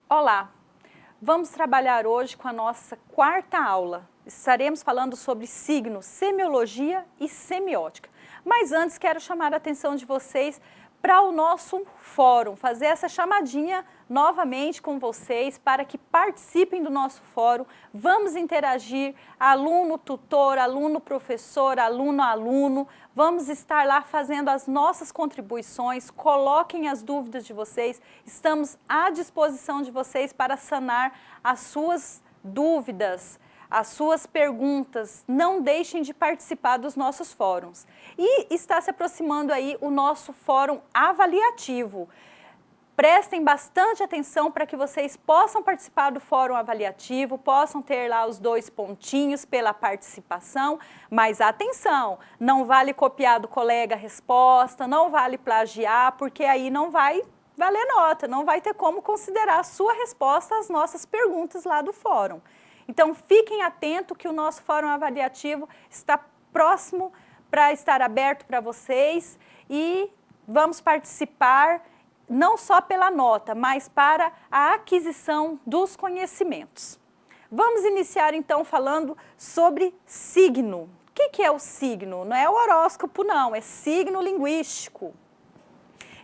Olá, vamos trabalhar hoje com a nossa quarta aula. Estaremos falando sobre signo, semiologia e semiótica. Mas antes quero chamar a atenção de vocês para o nosso fórum, fazer essa chamadinha novamente com vocês para que participem do nosso fórum. Vamos interagir, aluno, tutor, aluno, professor, aluno, aluno. Vamos estar lá fazendo as nossas contribuições, coloquem as dúvidas de vocês. Estamos à disposição de vocês para sanar as suas dúvidas, as suas perguntas. Não deixem de participar dos nossos fóruns. E está se aproximando aí o nosso fórum avaliativo. Prestem bastante atenção para que vocês possam participar do fórum avaliativo, possam ter lá os 2 pontinhos pela participação, mas atenção, não vale copiar do colega a resposta, não vale plagiar, porque aí não vai valer nota, não vai ter como considerar a sua resposta às nossas perguntas lá do fórum. Então fiquem atentos que o nosso fórum avaliativo está próximo para estar aberto para vocês e vamos participar não só pela nota, mas para a aquisição dos conhecimentos. Vamos iniciar então falando sobre signo. O que é o signo? Não é o horóscopo não, é signo linguístico.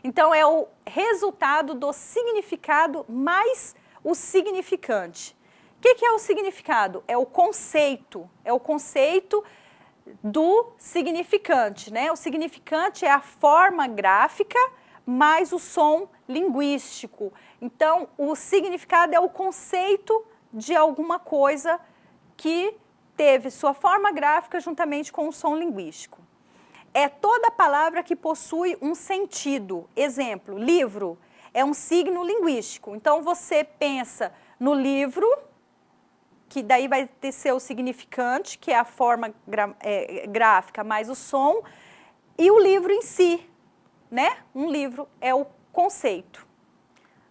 Então é o resultado do significado mais o significante. O que é o significado? É o conceito do significante, né? O significante é a forma gráfica mais o som linguístico. Então, o significado é o conceito de alguma coisa que teve sua forma gráfica juntamente com o som linguístico. É toda palavra que possui um sentido. Exemplo, livro é um signo linguístico. Então, você pensa no livro, que daí vai ter seu significante, que é a forma gráfica mais o som, e o livro em si, né? Um livro é o conceito.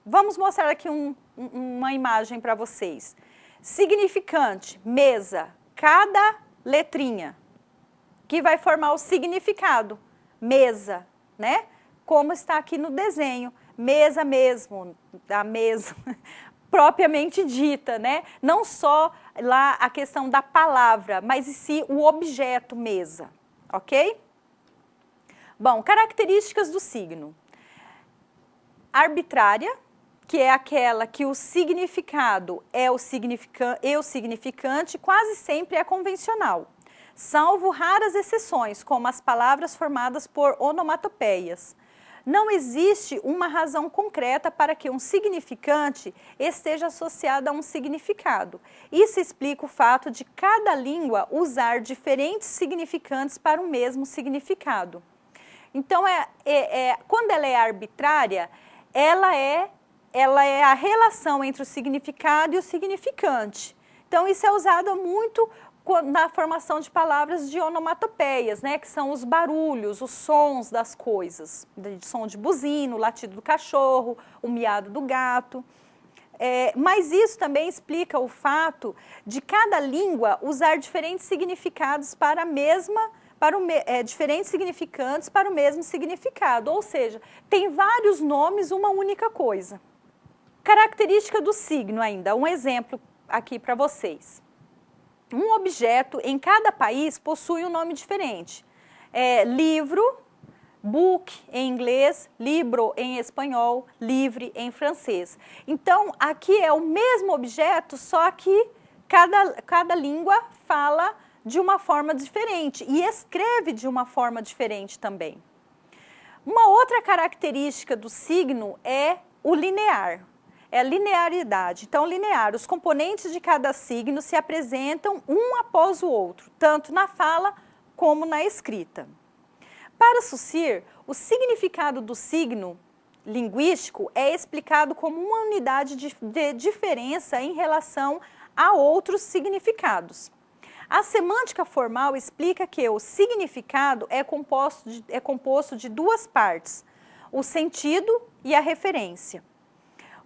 Vamos mostrar aqui uma imagem para vocês. Significante, mesa, cada letrinha que vai formar o significado. Mesa, né? Como está aqui no desenho. Mesa mesmo, a mesa propriamente dita, né? Não só lá a questão da palavra, mas em si o objeto mesa, ok? Bom, características do signo. Arbitrária, que é aquela que o significado é o significante, quase sempre é convencional, salvo raras exceções, como as palavras formadas por onomatopeias. Não existe uma razão concreta para que um significante esteja associado a um significado. Isso explica o fato de cada língua usar diferentes significantes para o mesmo significado. Então, quando ela é arbitrária, ela é a relação entre o significado e o significante. Então, isso é usado muito na formação de palavras de onomatopeias, né, que são os barulhos, os sons das coisas. Som de buzina, o latido do cachorro, o miado do gato. Mas isso também explica o fato de cada língua usar diferentes significados para a mesma diferentes significantes para o mesmo significado, ou seja, tem vários nomes, uma única coisa. Característica do signo ainda, um exemplo aqui para vocês. Um objeto em cada país possui um nome diferente. Livro, book em inglês, libro em espanhol, livre em francês. Então, aqui é o mesmo objeto, só que cada língua fala de uma forma diferente e escreve de uma forma diferente também. Uma outra característica do signo é o linear, é a linearidade. Então, linear, os componentes de cada signo se apresentam um após o outro, tanto na fala como na escrita. Para Saussure, o significado do signo linguístico é explicado como uma unidade de diferença em relação a outros significados. A semântica formal explica que o significado é composto de 2 partes, o sentido e a referência.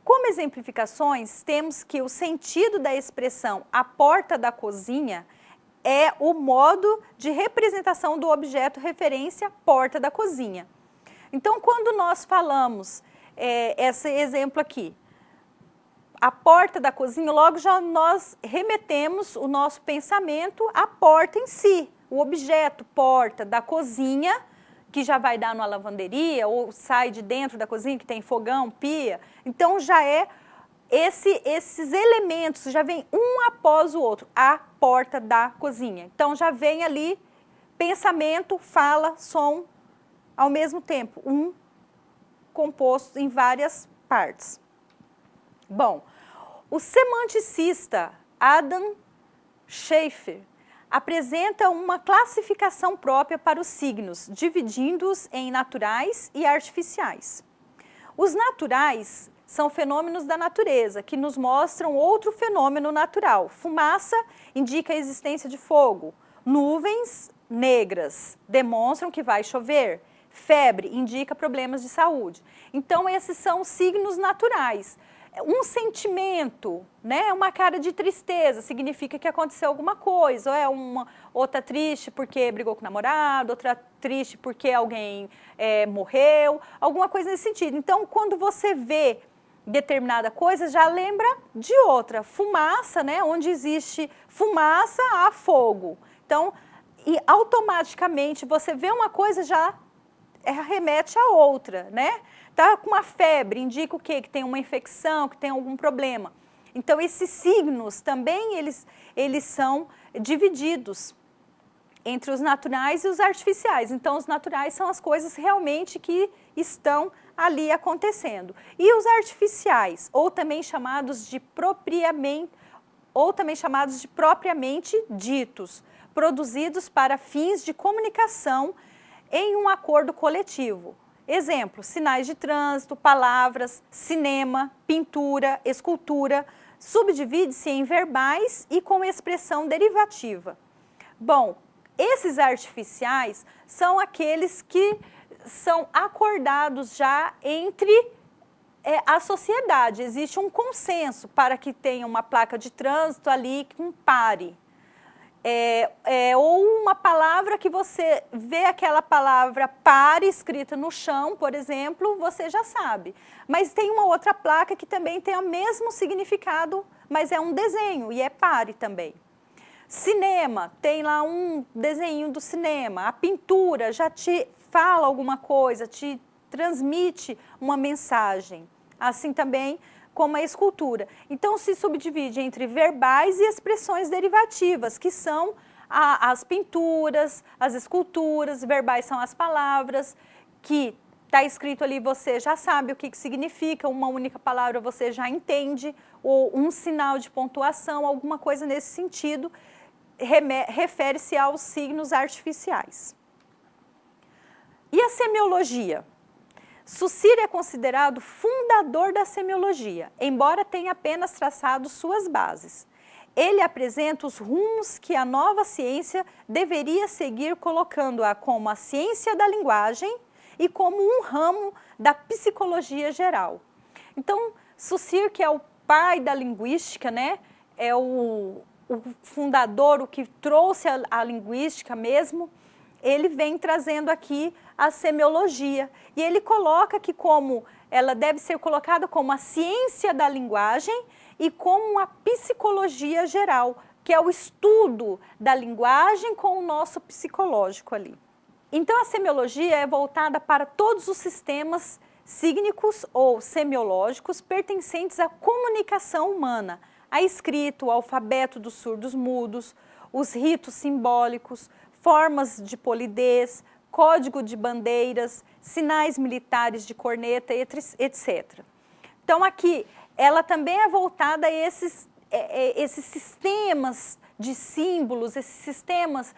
Como exemplificações, temos que o sentido da expressão "a porta da cozinha" é o modo de representação do objeto referência porta da cozinha. Então, quando nós falamos esse exemplo aqui, a porta da cozinha, logo já nós remetemos o nosso pensamento à porta em si. O objeto porta da cozinha, que já vai dar numa lavanderia, ou sai de dentro da cozinha, que tem fogão, pia. Então, já é esses elementos, já vem um após o outro, a porta da cozinha. Então, já vem ali pensamento, fala, som, ao mesmo tempo, um composto em várias partes. Bom, o semanticista Adam Scheffer apresenta uma classificação própria para os signos, dividindo-os em naturais e artificiais. Os naturais são fenômenos da natureza, que nos mostram outro fenômeno natural. Fumaça indica a existência de fogo. Nuvens negras demonstram que vai chover. Febre indica problemas de saúde. Então, esses são os signos naturais. Um sentimento, né, uma cara de tristeza, significa que aconteceu alguma coisa, ou é outra triste porque brigou com o namorado, outra triste porque alguém morreu, alguma coisa nesse sentido. Então, quando você vê determinada coisa, já lembra de outra. Fumaça, né, onde existe fumaça, há fogo. Então, e automaticamente você vê uma coisa, já remete a outra, né? Tá com uma febre, indica o quê? Que tem uma infecção, que tem algum problema. Então, esses signos também, eles são divididos entre os naturais e os artificiais. Então, os naturais são as coisas realmente que estão ali acontecendo. E os artificiais, ou também chamados de propriamente ditos, produzidos para fins de comunicação em um acordo coletivo. Exemplo, sinais de trânsito, palavras, cinema, pintura, escultura, subdivide-se em verbais e com expressão derivativa. Bom, esses artificiais são aqueles que são acordados já entre a sociedade. Existe um consenso para que tenha uma placa de trânsito ali que pare. Ou uma palavra que você vê aquela palavra pare escrita no chão, por exemplo, você já sabe. Mas tem uma outra placa que também tem o mesmo significado, mas é um desenho e é pare também. Cinema, tem lá um desenho do cinema. A pintura já te fala alguma coisa, te transmite uma mensagem. Assim também como a escultura. Então, se subdivide entre verbais e expressões derivativas, que são as pinturas, as esculturas. Verbais são as palavras, que está escrito ali, você já sabe o que significa, uma única palavra você já entende, ou um sinal de pontuação, alguma coisa nesse sentido, refere-se aos signos artificiais. E a semiologia? Saussure é considerado fundador da semiologia, embora tenha apenas traçado suas bases. Ele apresenta os rumos que a nova ciência deveria seguir, colocando-a como a ciência da linguagem e como um ramo da psicologia geral. Então, Saussure, que é o pai da linguística, né, é o fundador, o que trouxe a linguística mesmo, ele vem trazendo aqui a semiologia. E ele coloca que ela deve ser colocada como a ciência da linguagem e como a psicologia geral, que é o estudo da linguagem com o nosso psicológico ali. Então, a semiologia é voltada para todos os sistemas sígnicos ou semiológicos pertencentes à comunicação humana, a escrita, o alfabeto dos surdos mudos, os ritos simbólicos, formas de polidez, código de bandeiras, sinais militares de corneta, etc. Então, aqui, ela também é voltada a esses sistemas de símbolos, esses sistemas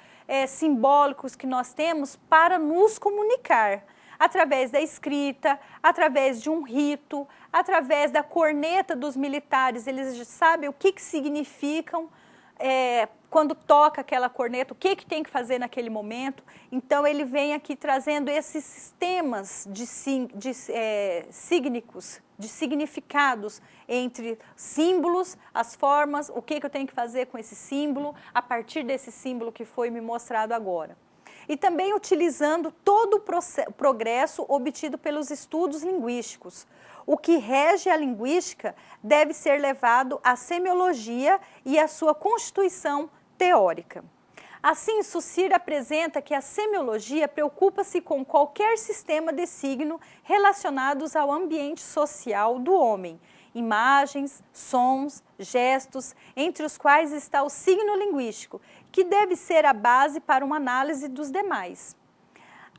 simbólicos que nós temos para nos comunicar, através da escrita, através de um rito, através da corneta dos militares. Eles já sabem o que significam quando toca aquela corneta, o que tem que fazer naquele momento. Então, ele vem aqui trazendo esses sistemas de significados entre símbolos, as formas, o que eu tenho que fazer com esse símbolo, a partir desse símbolo que foi me mostrado agora. e também utilizando todo o progresso obtido pelos estudos linguísticos. O que rege a linguística deve ser levado à semiologia e à sua constituição teórica. Assim, Saussure apresenta que a semiologia preocupa-se com qualquer sistema de signo relacionados ao ambiente social do homem, imagens, sons, gestos, entre os quais está o signo linguístico, que deve ser a base para uma análise dos demais.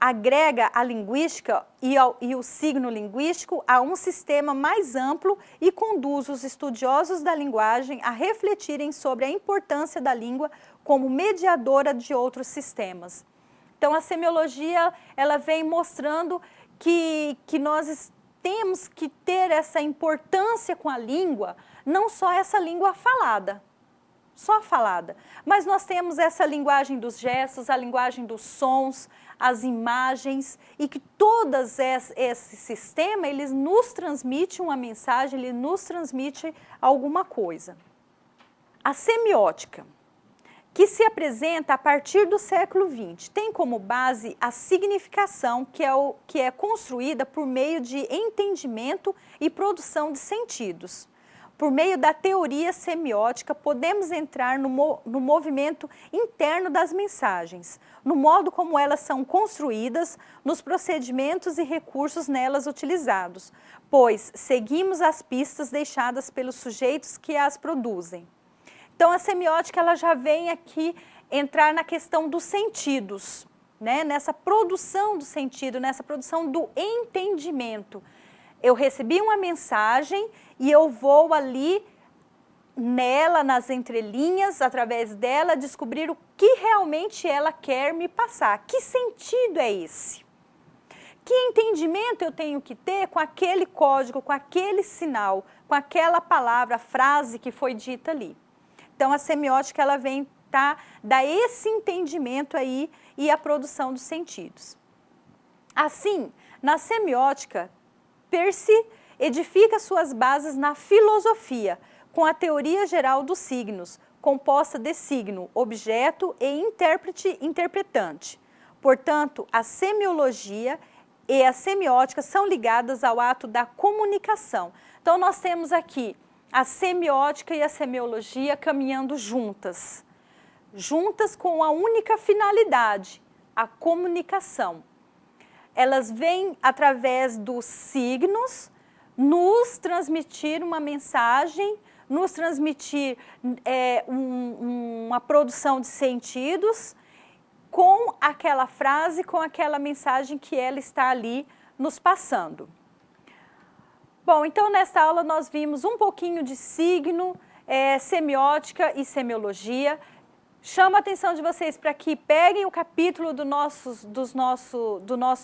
Agrega a linguística e o signo linguístico a um sistema mais amplo e conduz os estudiosos da linguagem a refletirem sobre a importância da língua como mediadora de outros sistemas. Então, a semiologia, ela vem mostrando que nós temos que ter essa importância com a língua, não só essa língua falada, só falada, mas nós temos essa linguagem dos gestos, a linguagem dos sons, as imagens, e que todos esse sistema, eles nos transmite uma mensagem, ele nos transmite alguma coisa. A semiótica, que se apresenta a partir do século XX, tem como base a significação, que é construída por meio de entendimento e produção de sentidos. Por meio da teoria semiótica, podemos entrar no movimento interno das mensagens, no modo como elas são construídas, nos procedimentos e recursos nelas utilizados, pois seguimos as pistas deixadas pelos sujeitos que as produzem. Então, a semiótica, ela já vem aqui entrar na questão dos sentidos, né? Nessa produção do sentido, nessa produção do entendimento. Eu recebi uma mensagem e eu vou ali nela, nas entrelinhas, através dela, descobrir o que realmente ela quer me passar. Que sentido é esse? Que entendimento eu tenho que ter com aquele código, com aquele sinal, com aquela palavra, frase que foi dita ali? Então, a semiótica, ela vem dar esse entendimento aí e a produção dos sentidos. Assim, na semiótica, Peirce edifica suas bases na filosofia, com a teoria geral dos signos, composta de signo, objeto e intérprete interpretante. Portanto, a semiologia e a semiótica são ligadas ao ato da comunicação. Então, nós temos aqui a semiótica e a semiologia caminhando juntas com a única finalidade, a comunicação. Elas vêm através dos signos nos transmitir uma mensagem, nos transmitir uma produção de sentidos com aquela frase, com aquela mensagem que ela está ali nos passando. Bom, então nesta aula nós vimos um pouquinho de signo, semiótica e semiologia. Chamo a atenção de vocês para que peguem o capítulo do nosso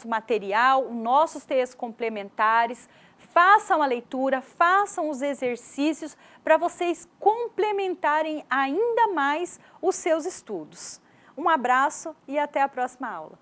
material, nossos textos complementares, façam a leitura, façam os exercícios para vocês complementarem ainda mais os seus estudos. Um abraço e até a próxima aula.